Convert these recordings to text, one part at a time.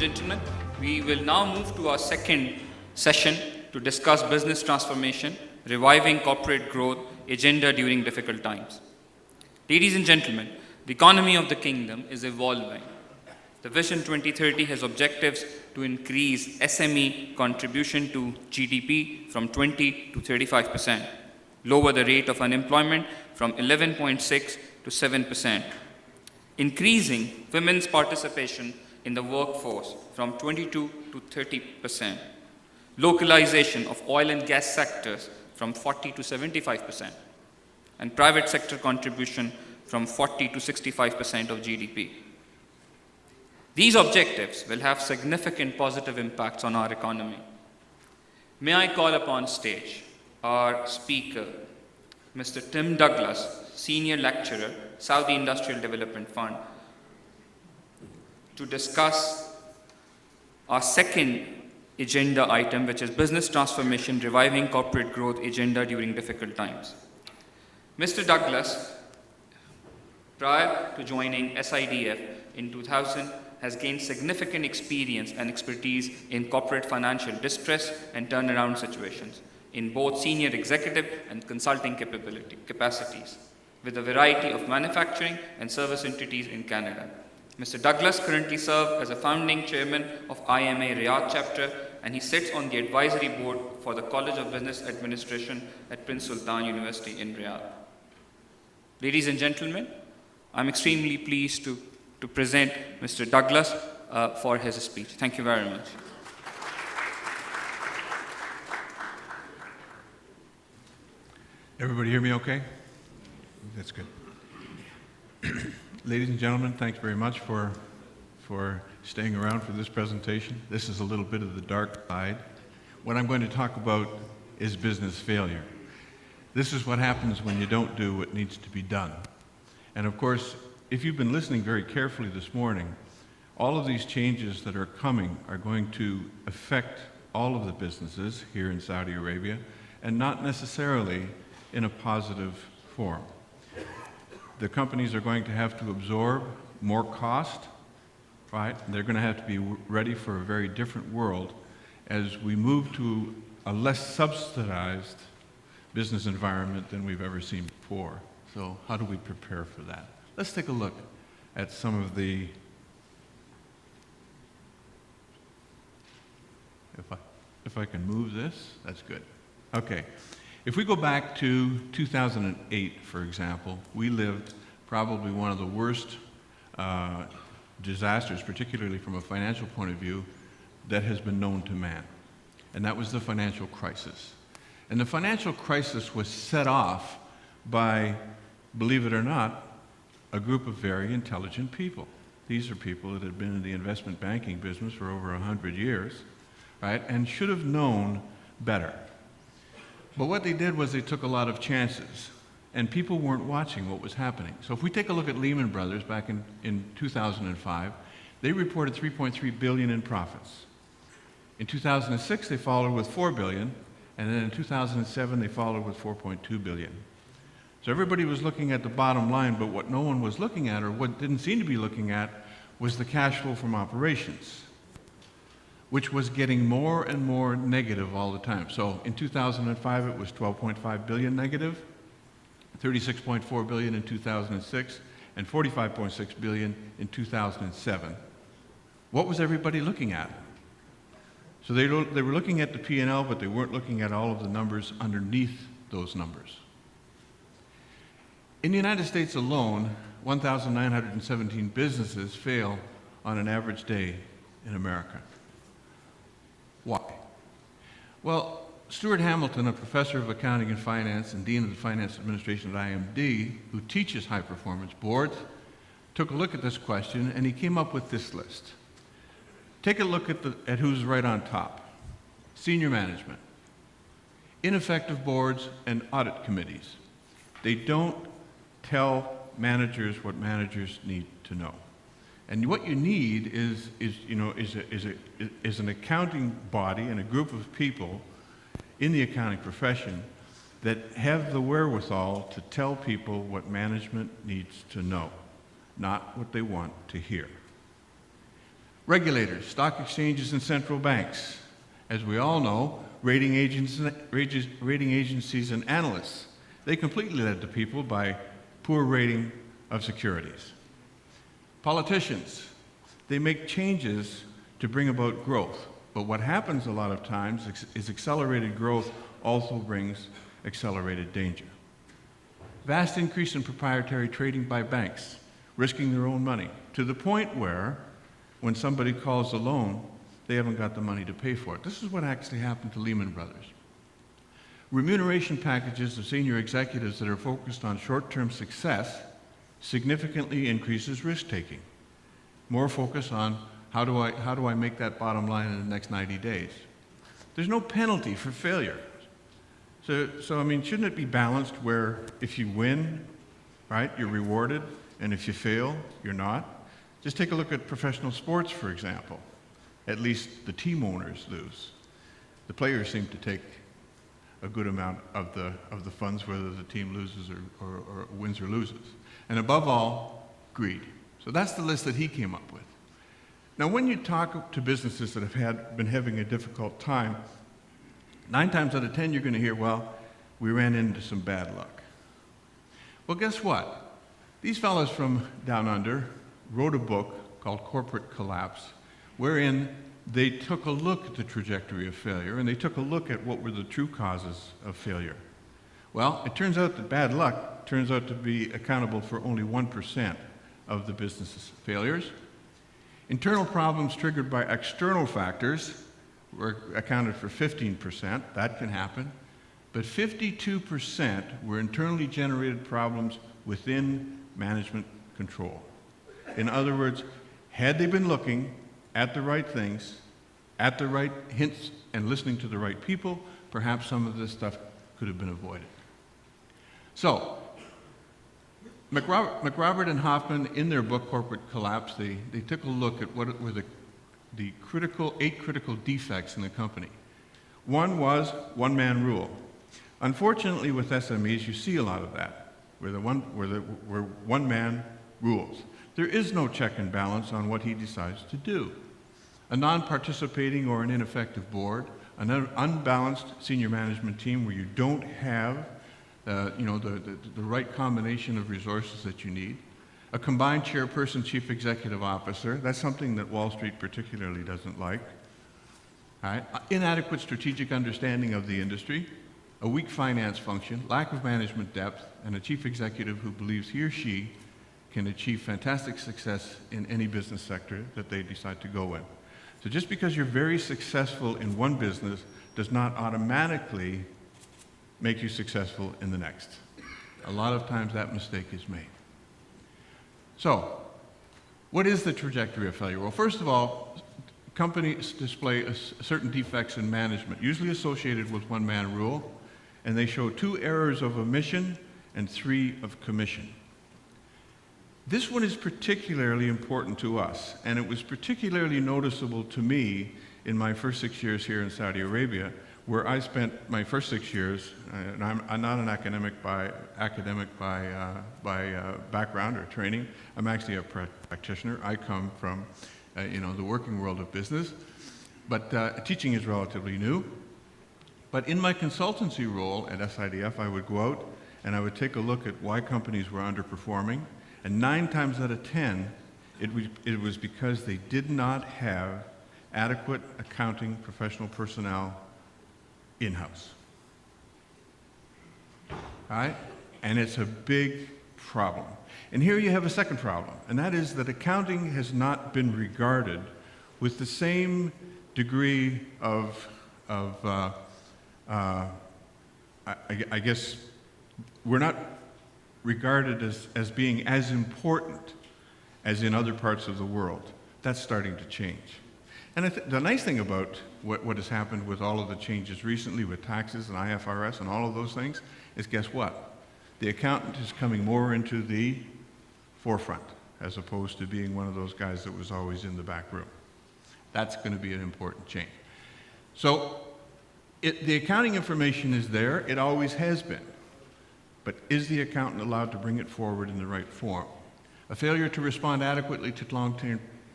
and gentlemen, we will now move to our second session to discuss business transformation, reviving corporate growth, agenda during difficult times. Ladies and gentlemen, the economy of the kingdom is evolving. The Vision 2030 has objectives to increase SME contribution to GDP from 20 to 35%, lower the rate of unemployment from 11.6 to 7%, increasing women's participation in the workforce from 22 to 30%, localization of oil and gas sectors from 40 to 75%, and private sector contribution from 40 to 65% of GDP. These objectives will have significant positive impacts on our economy. May I call upon stage our speaker, Mr. Tim Douglas, Senior Lecturer, Saudi Industrial Development Fund, to discuss our second agenda item, which is business transformation, reviving corporate growth agenda during difficult times. Mr. Douglas, prior to joining SIDF in 2000, has gained significant experience and expertise in corporate financial distress and turnaround situations in both senior executive and consulting capacities, with a variety of manufacturing and service entities in Canada. Mr. Douglas currently serves as a founding chairman of IMA Riyadh chapter, and he sits on the advisory board for the College of Business Administration at Prince Sultan University in Riyadh. Ladies and gentlemen, I'm extremely pleased to present Mr. Douglas for his speech. Thank you very much. Everybody hear me okay? That's good. Ladies and gentlemen, thanks very much for staying around for this presentation. This is a little bit of the dark side. What I'm going to talk about is business failure. This is what happens when you don't do what needs to be done. And of course, if you've been listening very carefully this morning, all of these changes that are coming are going to affect all of the businesses here in Saudi Arabia, and not necessarily in a positive form. The companies are going to have to absorb more cost, right? They're going to have to be ready for a very different world as we move to a less subsidized business environment than we've ever seen before. So how do we prepare for that? Let's take a look at some of the, if I can move this, that's good. Okay, if we go back to 2008, for example, we lived probably one of the worst disasters, particularly from a financial point of view, that has been known to man. And that was the financial crisis. And the financial crisis was set off by, believe it or not, a group of very intelligent people. These are people that had been in the investment banking business for over 100 years, right, and should have known better. But what they did was they took a lot of chances, and people weren't watching what was happening. So if we take a look at Lehman Brothers back in 2005, they reported $3.3 billion in profits. In 2006, they followed with $4 billion, and then in 2007, they followed with $4.2 billion. So everybody was looking at the bottom line, but what no one was looking at, or what didn't seem to be looking at, was the cash flow from operations, which was getting more and more negative all the time. So in 2005, it was 12.5 billion negative, 36.4 billion in 2006, and 45.6 billion in 2007. What was everybody looking at? So they were looking at the P&L, but they weren't looking at all of the numbers underneath those numbers. In the United States alone, 1,917 businesses fail on an average day in America. Why? Well, Stuart Hamilton, a professor of accounting and finance and dean of the finance administration at IMD, who teaches high performance boards, took a look at this question and he came up with this list. Take a look at who's right on top. Senior management, ineffective boards and audit committees. They don't tell managers what managers need to know. And what you need is an accounting body and a group of people in the accounting profession that have the wherewithal to tell people what management needs to know, not what they want to hear. Regulators, stock exchanges, and central banks. As we all know, rating agencies and analysts, they completely led the people by poor rating of securities. Politicians, they make changes to bring about growth. But what happens a lot of times is accelerated growth also brings accelerated danger. Vast increase in proprietary trading by banks, risking their own money, to the point where when somebody calls a loan, they haven't got the money to pay for it. This is what actually happened to Lehman Brothers. Remuneration packages of senior executives that are focused on short-term success significantly increases risk-taking. More focus on how do I make that bottom line in the next 90 days. There's no penalty for failure. So I mean, shouldn't it be balanced where if you win, right, you're rewarded, and if you fail, you're not? Just take a look at professional sports, for example. At least the team owners lose. The players seem to take a good amount of the funds, whether the team loses or wins or loses. And above all, greed. So that's the list that he came up with. Now, when you talk to businesses that have been having a difficult time, 9 times out of 10 you're going to hear, well, we ran into some bad luck. Well, guess what? These fellows from down under wrote a book called Corporate Collapse, wherein they took a look at the trajectory of failure, and they took a look at what were the true causes of failure. Well, it turns out that bad luck turns out to be accountable for only 1% of the business's failures. Internal problems triggered by external factors were accounted for 15%. That can happen. But 52% were internally generated problems within management control. In other words, had they been looking at the right things, at the right hints, and listening to the right people, perhaps some of this stuff could have been avoided. So, McRobert and Hoffman, in their book Corporate Collapse, they took a look at what were the 8 critical defects in the company. One was one-man rule. Unfortunately, with SMEs, you see a lot of that, where one man rules. There is no check and balance on what he decides to do. A non-participating or an ineffective board, an unbalanced senior management team where you don't have the right combination of resources that you need. A combined chairperson, chief executive officer, that's something that Wall Street particularly doesn't like. All right? Inadequate strategic understanding of the industry, a weak finance function, lack of management depth, and a chief executive who believes he or she can achieve fantastic success in any business sector that they decide to go in. So just because you're very successful in one business does not automatically make you successful in the next. A lot of times that mistake is made. So, what is the trajectory of failure? Well, first of all, companies display certain defects in management, usually associated with one-man rule, and they show 2 errors of omission and 3 of commission. This one is particularly important to us, and it was particularly noticeable to me in my first 6 years here in Saudi Arabia, where I spent my first 6 years, and I'm not an academic by background or training. I'm actually a practitioner. I come from, the working world of business, but teaching is relatively new. But in my consultancy role at SIDF, I would go out and I would take a look at why companies were underperforming, and 9 times out of 10, it was because they did not have adequate accounting professional personnel in-house. All right? And it's a big problem. And here you have a second problem, and that is that accounting has not been regarded with the same degree of I guess we're not regarded as being as important as in other parts of the world. That's starting to change. And the nice thing about what has happened with all of the changes recently with taxes and IFRS and all of those things is, guess what? The accountant is coming more into the forefront as opposed to being one of those guys that was always in the back room. That's going to be an important change. So the accounting information is there. It always has been. But is the accountant allowed to bring it forward in the right form? A failure to respond adequately to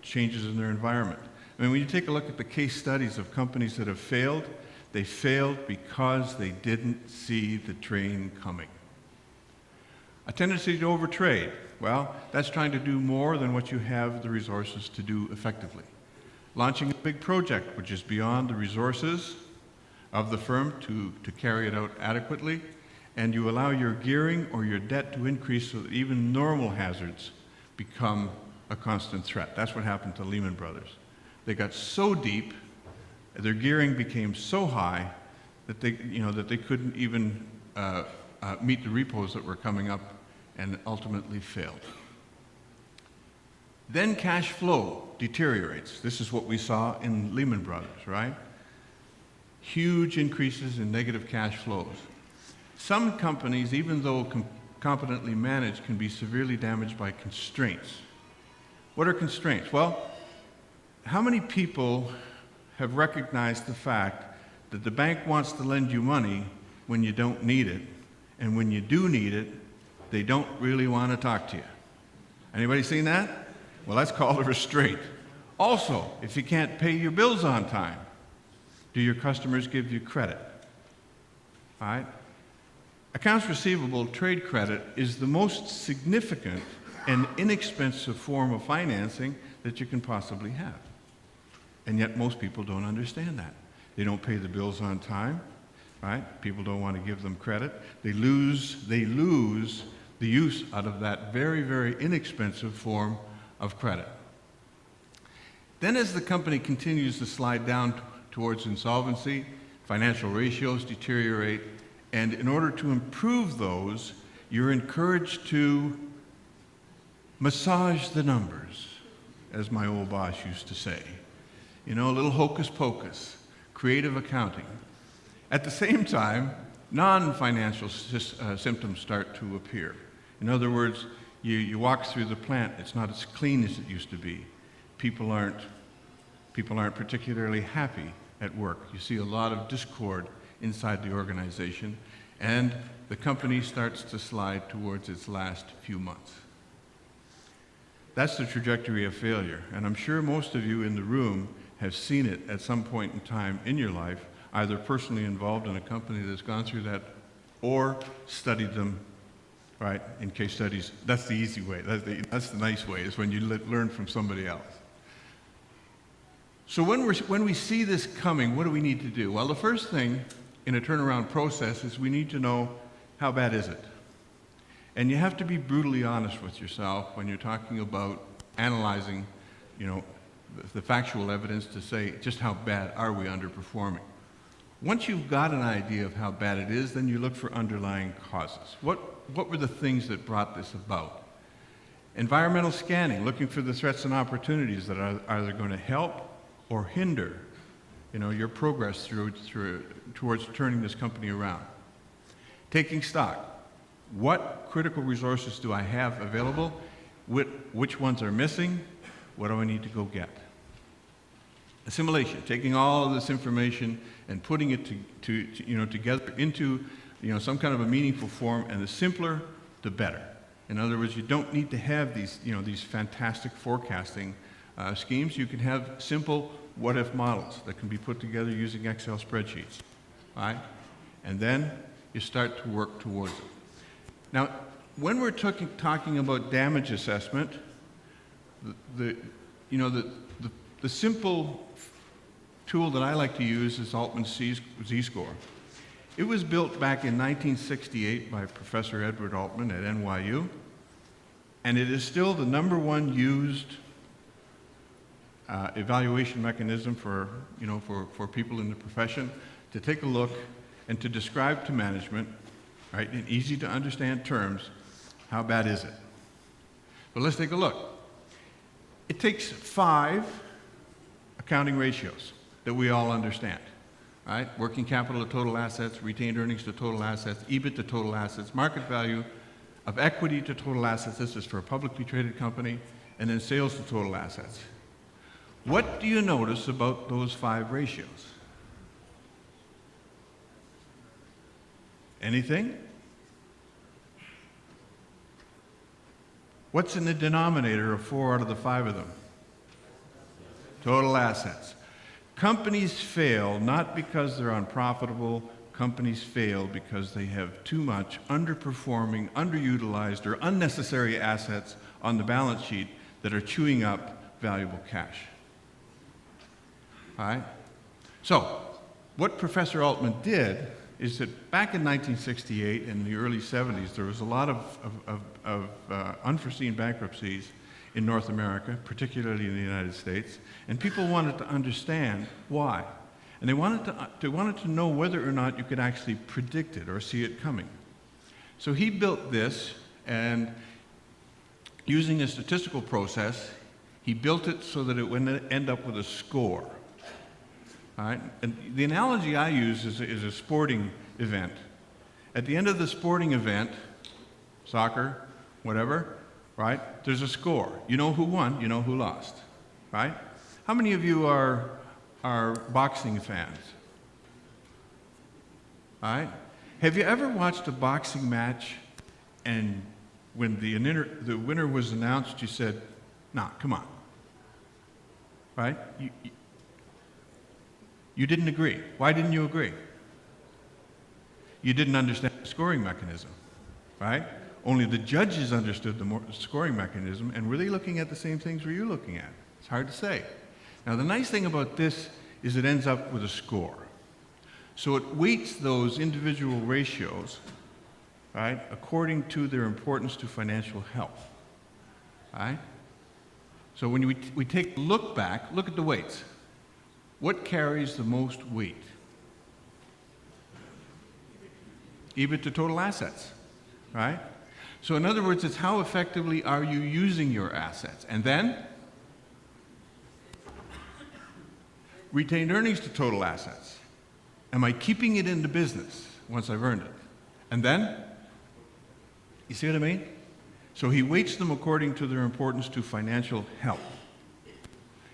changes in their environment. I mean, when you take a look at the case studies of companies that have failed, they failed because they didn't see the train coming. A tendency to overtrade. Well, that's trying to do more than what you have the resources to do effectively. Launching a big project which is beyond the resources of the firm to carry it out adequately, and you allow your gearing or your debt to increase so that even normal hazards become a constant threat. That's what happened to Lehman Brothers. They got so deep, their gearing became so high that they couldn't even meet the repos that were coming up, and ultimately failed. Then cash flow deteriorates. This is what we saw in Lehman Brothers, right? Huge increases in negative cash flows. Some companies, even though competently managed, can be severely damaged by constraints. What are constraints? Well, how many people have recognized the fact that the bank wants to lend you money when you don't need it, and when you do need it, they don't really want to talk to you? Anybody seen that? Well, that's called a restraint. Also, if you can't pay your bills on time, do your customers give you credit? All right? Accounts receivable trade credit is the most significant and inexpensive form of financing that you can possibly have. And yet most people don't understand that. They don't pay the bills on time, right? People don't want to give them credit. They lose the use out of that very, very inexpensive form of credit. Then as the company continues to slide down towards insolvency, financial ratios deteriorate, and in order to improve those, you're encouraged to massage the numbers, as my old boss used to say. You know, a little hocus pocus, creative accounting. At the same time, non-financial symptoms start to appear. In other words, you walk through the plant, it's not as clean as it used to be. People aren't particularly happy at work. You see a lot of discord inside the organization, and the company starts to slide towards its last few months. That's the trajectory of failure, and I'm sure most of you in the room have seen it at some point in time in your life, either personally involved in a company that's gone through that or studied them, right, in case studies. That's the easy way. That's the nice way, is when you learn from somebody else. So when we see this coming, what do we need to do? Well, the first thing in a turnaround process is we need to know, how bad is it? And you have to be brutally honest with yourself when you're talking about analyzing, the factual evidence to say just how bad are we underperforming. Once you've got an idea of how bad it is, then you look for underlying causes. What were the things that brought this about? Environmental scanning, looking for the threats and opportunities that are either going to help or hinder, your progress towards turning this company around. Taking stock. What critical resources do I have available? Which ones are missing? What do I need to go get? Assimilation, taking all of this information and putting it together into some kind of a meaningful form, and the simpler, the better. In other words, you don't need to have these fantastic forecasting schemes. You can have simple what-if models that can be put together using Excel spreadsheets, right? And then you start to work towards it. Now, when we're talking about damage assessment, the simple tool that I like to use is Altman's Z-score. It was built back in 1968 by Professor Edward Altman at NYU, and it is still the #1 used evaluation mechanism for people in the profession to take a look and to describe to management, right, in easy to understand terms, how bad is it. But let's take a look. It takes 5 accounting ratios that we all understand, right? Working capital to total assets, retained earnings to total assets, EBIT to total assets, market value of equity to total assets, this is for a publicly traded company, and then sales to total assets. What do you notice about those 5 ratios? Anything? What's in the denominator of 4 out of the 5 of them? Total assets. Companies fail not because they're unprofitable. Companies fail because they have too much underperforming, underutilized, or unnecessary assets on the balance sheet that are chewing up valuable cash. All right? So, what Professor Altman did is that back in 1968 and the early 70s, there was a lot of unforeseen bankruptcies in North America, particularly in the United States, and people wanted to understand why. And they wanted to know whether or not you could actually predict it or see it coming. So he built this, and using a statistical process, he built it so that it would end up with a score. All right? And the analogy I use is a sporting event. At the end of the sporting event, soccer, whatever, right, there's a score. You know who won, you know who lost, right? How many of you are boxing fans? All right? Have you ever watched a boxing match and when the winner was announced, you said, nah, come on, right? You didn't agree. Why didn't you agree? You didn't understand the scoring mechanism, right? Only the judges understood the scoring mechanism, and were they looking at the same things were you looking at? It's hard to say. Now, the nice thing about this is it ends up with a score. So it weights those individual ratios, right, according to their importance to financial health, right? So when we take a look back, look at the weights. What carries the most weight? EBIT to total assets, right? So in other words, it's how effectively are you using your assets? And then, retained earnings to total assets. Am I keeping it in the business once I've earned it? And then, you see what I mean? So he weights them according to their importance to financial health.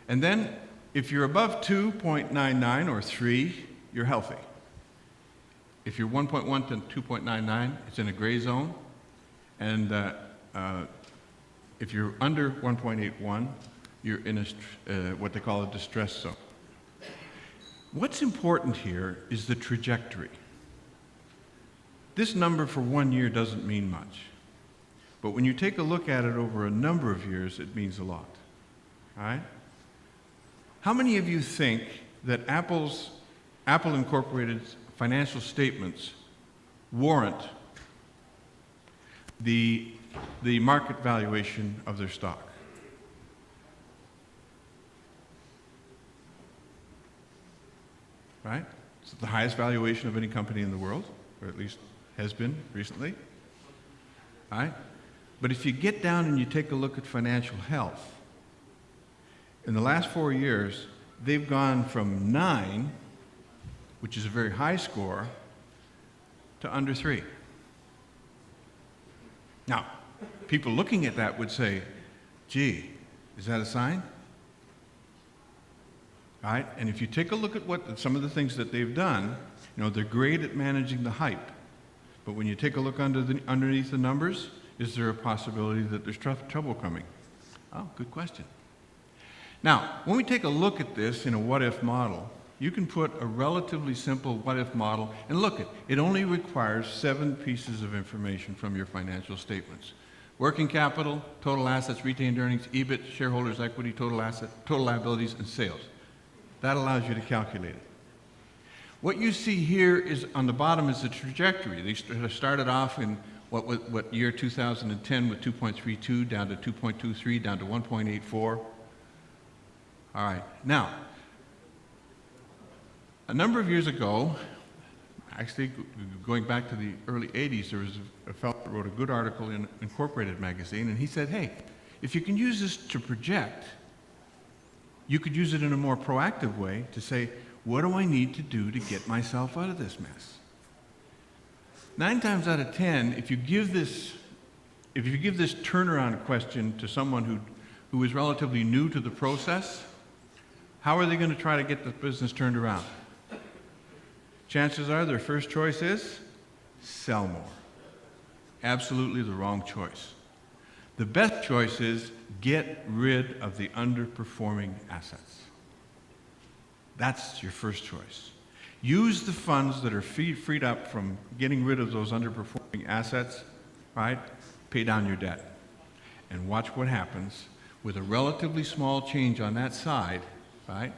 And then, if you're above 2.99 or 3, you're healthy. If you're 1.1 to 2.99, it's in a gray zone. And if you're under 1.81, you're in what they call a distress zone. What's important here is the trajectory. This number for 1 year doesn't mean much. But when you take a look at it over a number of years, it means a lot. All right? How many of you think that Apple Incorporated's financial statements warrant the market valuation of their stock? Right? It's the highest valuation of any company in the world, or at least has been recently. All right? But if you get down and you take a look at financial health, in the last 4 years, they've gone from 9, which is a very high score, to under 3. Now, people looking at that would say, gee, is that a sign? All right? And if you take a look at some of the things that they've done, you know, they're great at managing the hype. But when you take a look underneath the numbers, is there a possibility that there's trouble coming? Oh, good question. Now, when we take a look at this in a what-if model, you can put a relatively simple what-if model, and look, it only requires 7 pieces of information from your financial statements. Working capital, total assets, retained earnings, EBIT, shareholders' equity, total liabilities, and sales. That allows you to calculate it. What you see here is, on the bottom, is the trajectory. They started off in what year 2010 with 2.32, down to 2.23, down to 1.84. All right. Now, a number of years ago, actually going back to the early 80s, there was a fellow that wrote a good article in Incorporated magazine, and he said, hey, if you can use this to project, you could use it in a more proactive way to say, what do I need to do to get myself out of this mess? 9 times out of 10, if you give this turnaround question to someone who is relatively new to the process, how are they going to try to get the business turned around? Chances are their first choice is sell more. Absolutely the wrong choice. The best choice is get rid of the underperforming assets. That's your first choice. Use the funds that are freed up from getting rid of those underperforming assets, right? Pay down your debt. And watch what happens with a relatively small change on that side, right?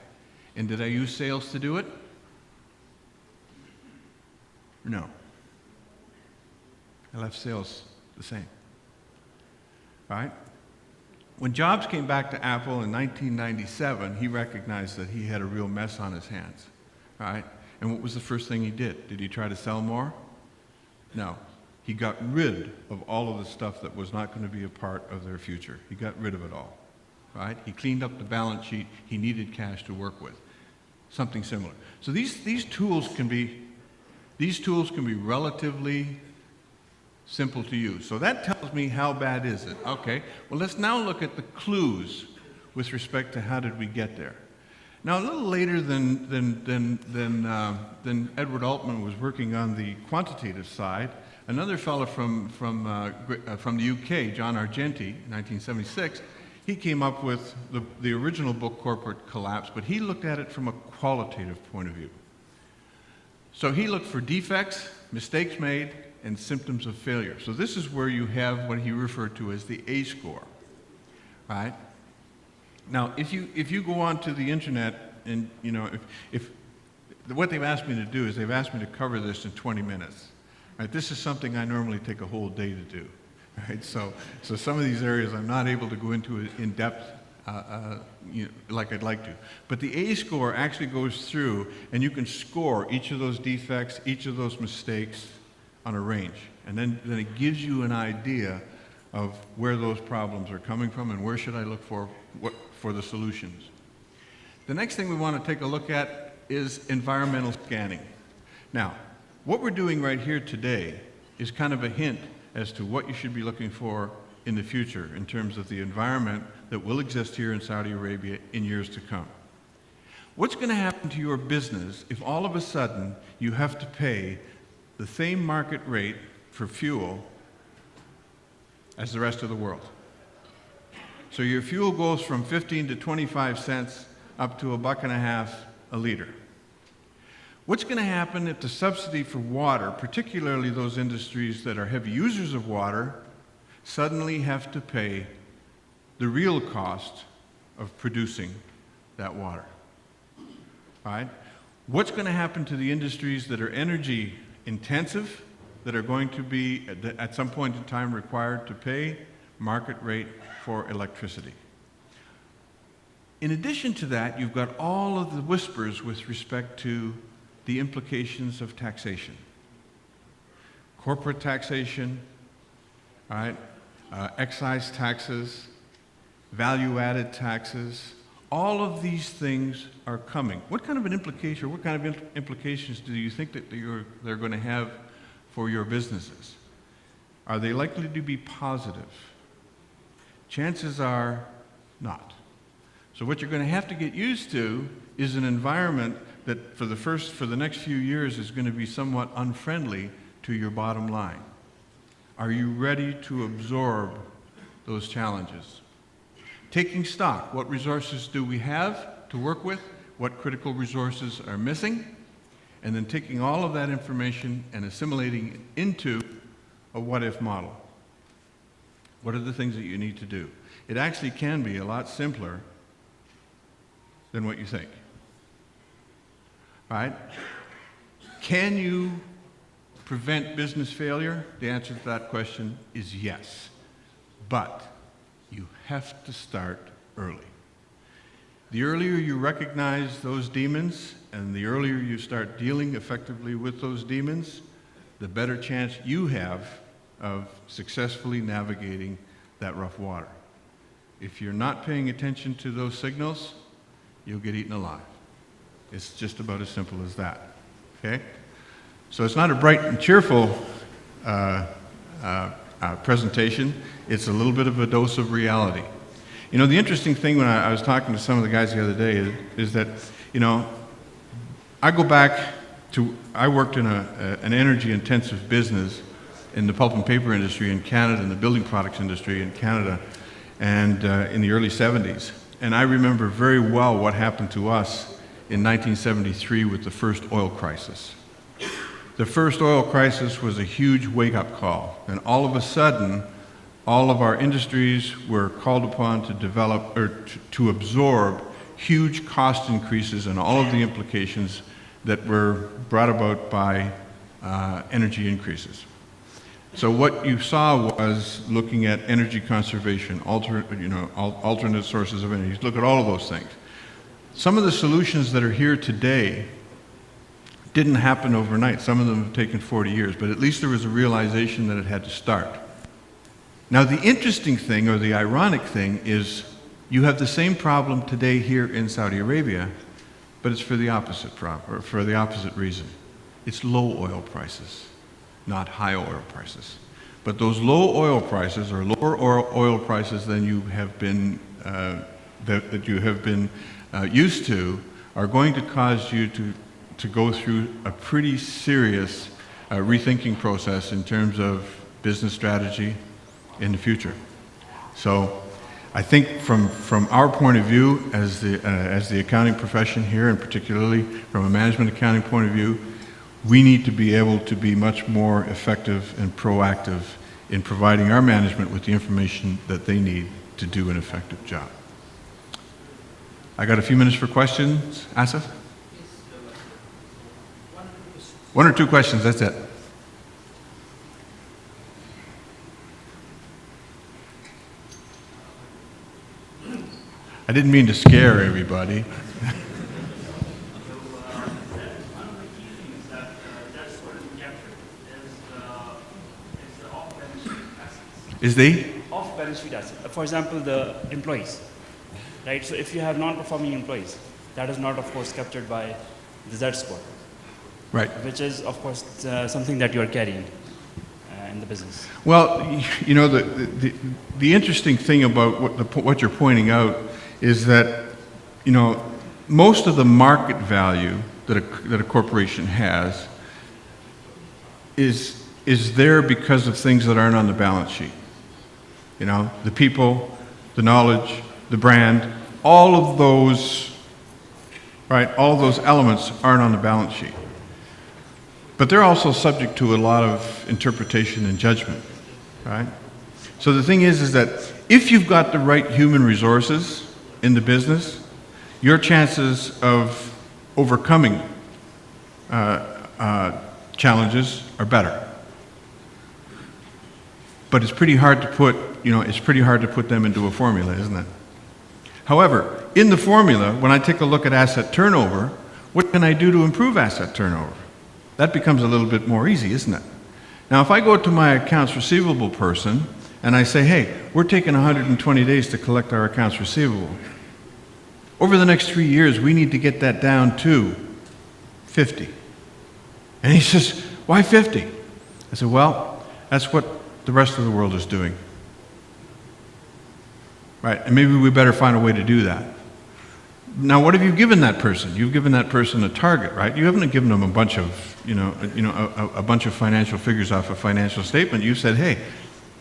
And did I use sales to do it? No. I left sales the same, right? When Jobs came back to Apple in 1997, he recognized that he had a real mess on his hands, right? And what was the first thing he did? Did he try to sell more? No. He got rid of all of the stuff that was not going to be a part of their future. He got rid of it all, right? He cleaned up the balance sheet. He needed cash to work with. Something similar. So these tools can be relatively simple to use. So that tells me how bad is it. Okay, well let's now look at the clues with respect to how did we get there. Now a little later than Edward Altman was working on the quantitative side, another fellow from the UK, John Argenti, in 1976, he came up with the original book, Corporate Collapse, but he looked at it from a qualitative point of view. So he looked for defects, mistakes made, and symptoms of failure. So this is where you have what he referred to as the A score, right? Now, if you go onto the internet and, you know, what they've asked me to do is they've asked me to cover this in 20 minutes, right? This is something I normally take a whole day to do, right? So some of these areas I'm not able to go into in depth like I'd like to. But the A score actually goes through and you can score each of those defects, each of those mistakes on a range. And then it gives you an idea of where those problems are coming from and where should I look for the solutions. The next thing we want to take a look at is environmental scanning. Now, what we're doing right here today is kind of a hint as to what you should be looking for in the future in terms of the environment that will exist here in Saudi Arabia in years to come. What's going to happen to your business if all of a sudden you have to pay the same market rate for fuel as the rest of the world? So your fuel goes from 15 to 25 cents up to $1.50 a liter. What's going to happen if the subsidy for water, particularly those industries that are heavy users of water, suddenly have to pay the real cost of producing that water? Right? What's going to happen to the industries that are energy intensive, that are going to be at some point in time required to pay market rate for electricity? In addition to that, you've got all of the whispers with respect to the implications of taxation. Corporate taxation, right? Excise taxes, value-added taxes, all of these things are coming. What kind of an implication, or what kind of implications do you think that they're going to have for your businesses? Are they likely to be positive? Chances are not. So what you're going to have to get used to is an environment that for the next few years is going to be somewhat unfriendly to your bottom line. Are you ready to absorb those challenges? Taking stock, what resources do we have to work with? What critical resources are missing? And then taking all of that information and assimilating it into a what-if model. What are the things that you need to do? It actually can be a lot simpler than what you think. Right? Can you prevent business failure? The answer to that question is yes. But you have to start early. The earlier you recognize those demons and the earlier you start dealing effectively with those demons, the better chance you have of successfully navigating that rough water. If you're not paying attention to those signals, you'll get eaten alive. It's just about as simple as that, okay? So it's not a bright and cheerful presentation. It's a little bit of a dose of reality. You know, the interesting thing when I was talking to some of the guys the other day is that, you know, I go back to, I worked in an energy-intensive business in the pulp and paper industry in Canada and the building products industry in Canada and in the early 70s. And I remember very well what happened to us in 1973 with the first oil crisis. The first oil crisis was a huge wake-up call, and all of a sudden, all of our industries were called upon to develop or to absorb huge cost increases and all of the implications that were brought about by energy increases. So what you saw was looking at energy conservation, alternate sources of energy. Look at all of those things. Some of the solutions that are here today didn't happen overnight. Some of them have taken 40 years, but at least there was a realization that it had to start. Now, the interesting thing, or the ironic thing, is you have the same problem today here in Saudi Arabia, but it's for the opposite reason. It's low oil prices, not high oil prices. But those low oil prices, or lower oil prices than you have been that you have been used to, are going to cause you to go through a pretty serious rethinking process in terms of business strategy in the future. So I think from our point of view as the accounting profession here, and particularly from a management accounting point of view, we need to be able to be much more effective and proactive in providing our management with the information that they need to do an effective job. I got a few minutes for questions. Asif? One or two questions, that's it. I didn't mean to scare everybody. Is the? Off-balance sheet asset. For example, the employees, right? So if you have non-performing employees, that is not, of course, captured by the Z score. Right. Which is, of course, something that you are carrying in the business. Well, you know, the interesting thing about what you're pointing out is that, you know, most of the market value that a corporation has is there because of things that aren't on the balance sheet. You know, the people, the knowledge, the brand, all of those, right, all of those elements aren't on the balance sheet. But they're also subject to a lot of interpretation and judgment, right? So the thing is that if you've got the right human resources in the business, your chances of overcoming challenges are better. But it's pretty hard to put, them into a formula, isn't it? However, in the formula, when I take a look at asset turnover, what can I do to improve asset turnover? That becomes a little bit more easy, isn't it? Now, if I go to my accounts receivable person and I say, hey, we're taking 120 days to collect our accounts receivable. Over the next 3 years, we need to get that down to 50. And he says, why 50? I said, well, that's what the rest of the world is doing. Right, and maybe we better find a way to do that. Now, what have you given that person? You've given that person a target, right? You haven't given them a bunch of, a bunch of financial figures off a financial statement. You said, hey,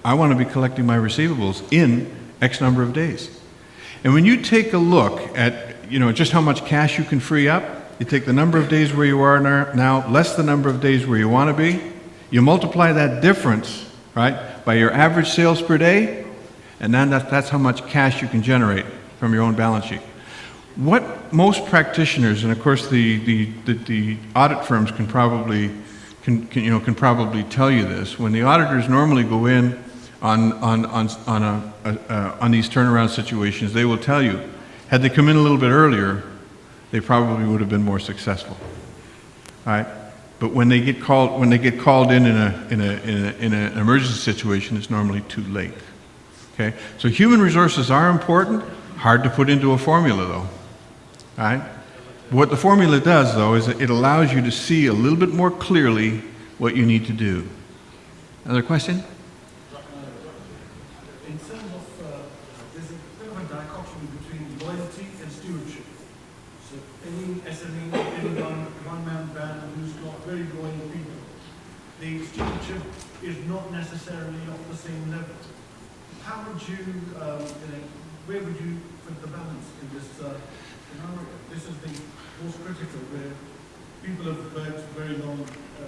I want to be collecting my receivables in X number of days. And when you take a look at, just how much cash you can free up, you take the number of days where you are now, less the number of days where you want to be, you multiply that difference, right, by your average sales per day, and then that's how much cash you can generate from your own balance sheet. What most practitioners, and of course the audit firms can probably tell you this, when the auditors normally go in on these turnaround situations, they will tell you, had they come in a little bit earlier, they probably would have been more successful, right? But when they get called in an emergency situation, it's normally too late. Okay, so human resources are important, hard to put into a formula though, right? What the formula does though is it allows you to see a little bit more clearly what you need to do. Another question? In terms of, there's a bit of a dichotomy between loyalty and stewardship. So any SME, any one-man band who's got very loyal people, the stewardship is not necessarily of the same level. How would you, where would you put the balance in this in our area, this is the most critical, where people have worked very long for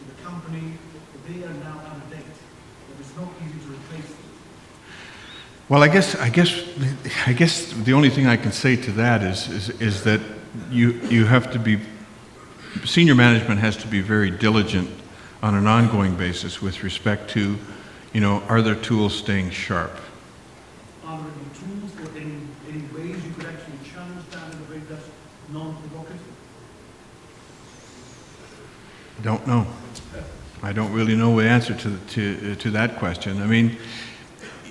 the company, but they are now out of date. But it's not easy to replace them. Well, I guess the only thing I can say to that is that you have to be, senior management has to be very diligent on an ongoing basis with respect to, are their tools staying sharp? Are there any tools or any ways you could actually challenge that in a way that's non-provocative? Don't know. I don't really know the answer to that question. I mean,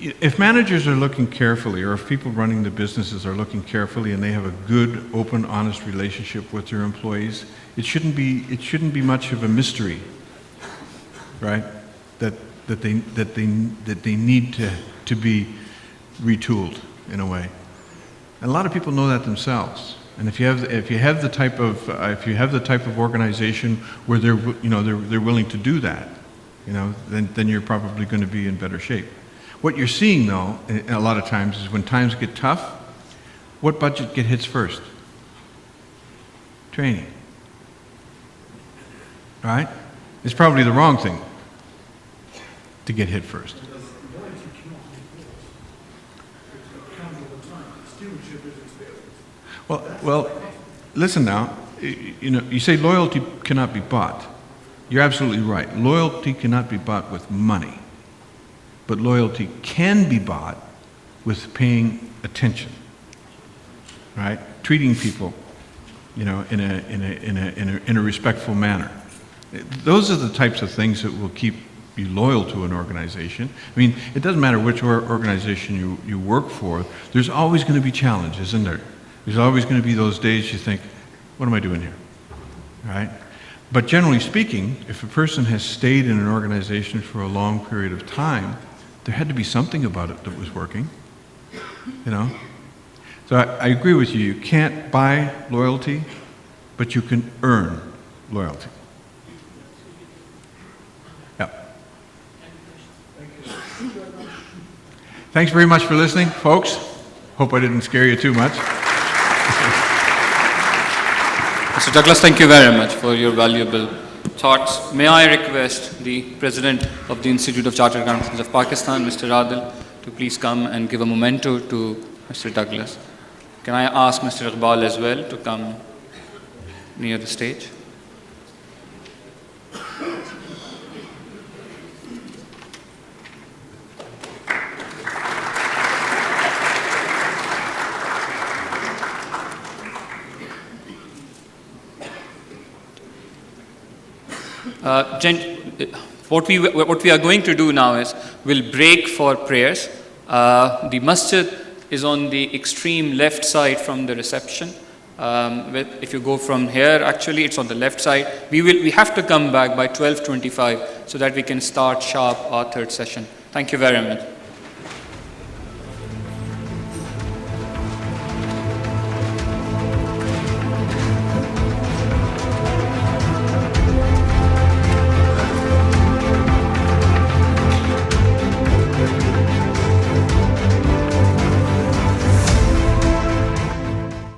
if managers are looking carefully, or if people running the businesses are looking carefully and they have a good, open, honest relationship with their employees, it shouldn't be much of a mystery, right? That they need to be retooled in a way. And a lot of people know that themselves. And if you have the type of organization where they're willing to do that, then you're probably going to be in better shape. What you're seeing, though, a lot of times is when times get tough, what budget hits first? Training. Right? It's probably the wrong thing to get hit first. Well, listen now. You say loyalty cannot be bought. You're absolutely right. Loyalty cannot be bought with money. But loyalty can be bought with paying attention, right? Treating people, in a respectful manner. Those are the types of things that will keep you loyal to an organization. I mean, it doesn't matter which organization you work for. There's always going to be challenges, isn't there? There's always going to be those days you think, "What am I doing here?" Right? But generally speaking, if a person has stayed in an organization for a long period of time, there had to be something about it that was working, So I agree with you. You can't buy loyalty, but you can earn loyalty. Yeah. Thanks very much for listening, folks. Hope I didn't scare you too much. Mr. Douglas, thank you very much for your valuable thoughts. May I request the President of the Institute of Chartered Accountants of Pakistan, Mr. Adil, to please come and give a memento to Mr. Douglas. Can I ask Mr. Iqbal as well to come near the stage? What we are going to do now is we'll break for prayers. The masjid is on the extreme left side from the reception. If you go from here, actually it's on the left side. We have to come back by 12:25 so that we can start sharp our third session. Thank you very much.